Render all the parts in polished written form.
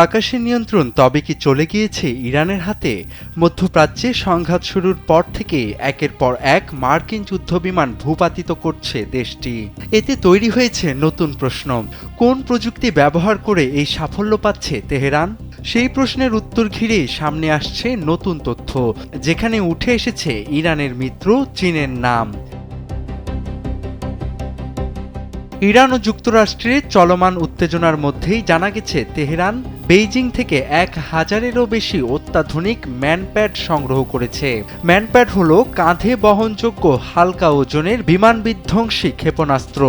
আকাশের নিয়ন্ত্রণ তবে কি চলে গিয়েছে ইরানের হাতে? মধ্যপ্রাচ্যে সংঘাত শুরুর পর থেকে একের পর এক মার্কিন যুদ্ধবিমান ভূপাতিত করছে দেশটি। এতে তৈরি হয়েছে নতুন প্রশ্ন, কোন প্রযুক্তি ব্যবহার করে এই সাফল্য পাচ্ছে তেহরান? সেই প্রশ্নের উত্তর ঘিরেই সামনে আসছে নতুন তথ্য, যেখানে উঠে এসেছে ইরানের মিত্র চীনের নাম। ইরান ও যুক্তরাষ্ট্রের চলমান উত্তেজনার মধ্যেই জানা গেছে তেহরান বেইজিং থেকে 1000-এরও বেশি অত্যাধুনিক ম্যানপ্যাড সংগ্রহ করেছে। ম্যানপ্যাড হলো কাঁধে বহনযোগ্য হালকা ওজনের বিমান বিধ্বংসী ক্ষেপণাস্ত্র,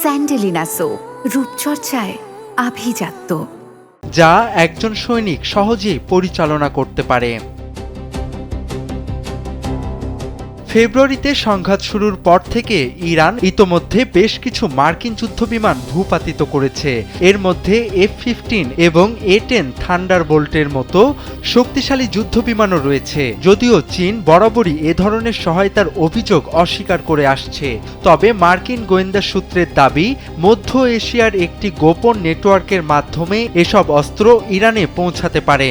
স্যান্ডেলিনা সো রূপচর্চায় আভিজাত্য, যা একজন সৈনিক সহজেই পরিচালনা করতে পারে। ফেব্রুয়ারিতে সংঘাত শুরুর পর থেকে ইরান ইতোমধ্যে বেশ কিছু মার্কিন যুদ্ধবিমান ভূপাতিত করেছে। এর মধ্যে F-15 এবং A-10 থান্ডারবোল্টের মতো শক্তিশালী যুদ্ধবিমানও রয়েছে। যদিও চীন বরাবরই এ ধরনের সহায়তার অভিযোগ অস্বীকার করে আসছে, তবে মার্কিন গোয়েন্দা সূত্রের দাবি মধ্য এশিয়ার একটি গোপন নেটওয়ার্কের মাধ্যমে এসব অস্ত্র ইরানে পৌঁছাতে পারে।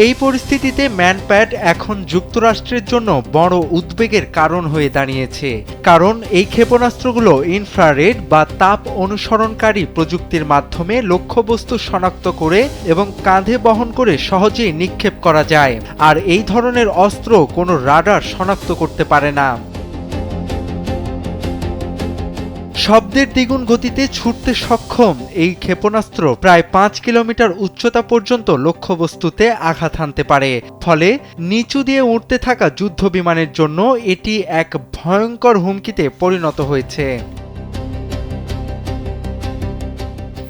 এই পরিস্থিতিতে ম্যানপ্যাড এখন যুক্তরাষ্ট্রের জন্য বড় উদ্বেগের কারণ হয়ে দাঁড়িয়েছে, কারণ এই ক্ষেপণাস্ত্রগুলো ইনফ্রারেড বা তাপ অনুসরণকারী প্রযুক্তির মাধ্যমে লক্ষ্যবস্তু শনাক্ত করে এবং কাঁধে বহন করে সহজেই নিক্ষেপ করা যায়, আর এই ধরনের অস্ত্র কোনো রাডার শনাক্ত করতে পারে না। শব্দের দ্বিগুণ গতিতে ছুটতে সক্ষম এই ক্ষেপণাস্ত্র প্রায় 5 কিলোমিটার উচ্চতা পর্যন্ত লক্ষ্যবস্তুতে আঘাত হানতে পারে, ফলে নিচু দিয়ে উড়তে থাকা যুদ্ধবিমানের জন্য এটি এক ভয়ঙ্কর হুমকিতে পরিণত হয়েছে।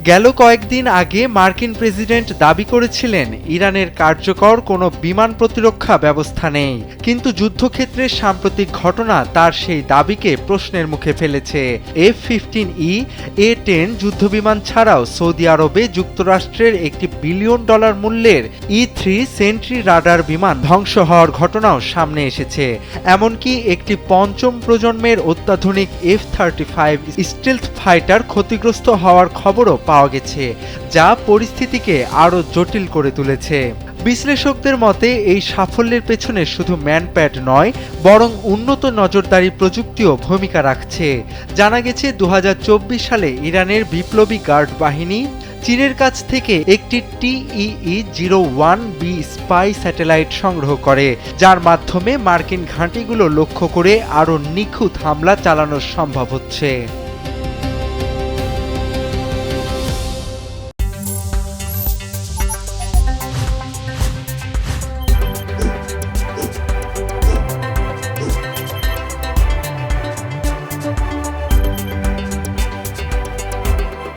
গেল কয়েকদিন আগে মার্কিন প্রেসিডেন্ট দাবি করেছিলেন ইরানের কার্যকর কোনো বিমান প্রতিরক্ষা ব্যবস্থা নেই, কিন্তু যুদ্ধক্ষেত্রের সাম্প্রতিক ঘটনা তার সেই দাবিকে প্রশ্নের মুখে ফেলেছে। F-15E, A-10 যুদ্ধবিমান ছাড়াও সৌদি আরবে যুক্তরাষ্ট্রের একটি $1 বিলিয়ন মূল্যের E-3 সেন্ট্রি রাডার বিমান ধ্বংস হওয়ার ঘটনাও সামনে এসেছে। এমনকি একটি পঞ্চম প্রজন্মের অত্যাধুনিক F-35 স্টিলথ ফাইটার ক্ষতিগ্রস্ত হওয়ার খবরও পাওয়া গেছে, যা পরিস্থিতিকে আরও জটিল করে তুলেছে। বিশ্লেষকদের মতে এই সাফল্যের পেছনে শুধু ম্যানপ্যাড নয়, বরং উন্নত নজরদারি প্রযুক্তিও ভূমিকা রাখছে। জানা গেছে 2024 সালে ইরানের বিপ্লবী গার্ড বাহিনী চীনের কাছ থেকে একটি TEE-01B স্পাই স্যাটেলাইট সংগ্রহ করে, যার মাধ্যমে মার্কিন ঘাঁটিগুলো লক্ষ্য করে আরও নিখুঁত হামলা চালানো সম্ভব হচ্ছে।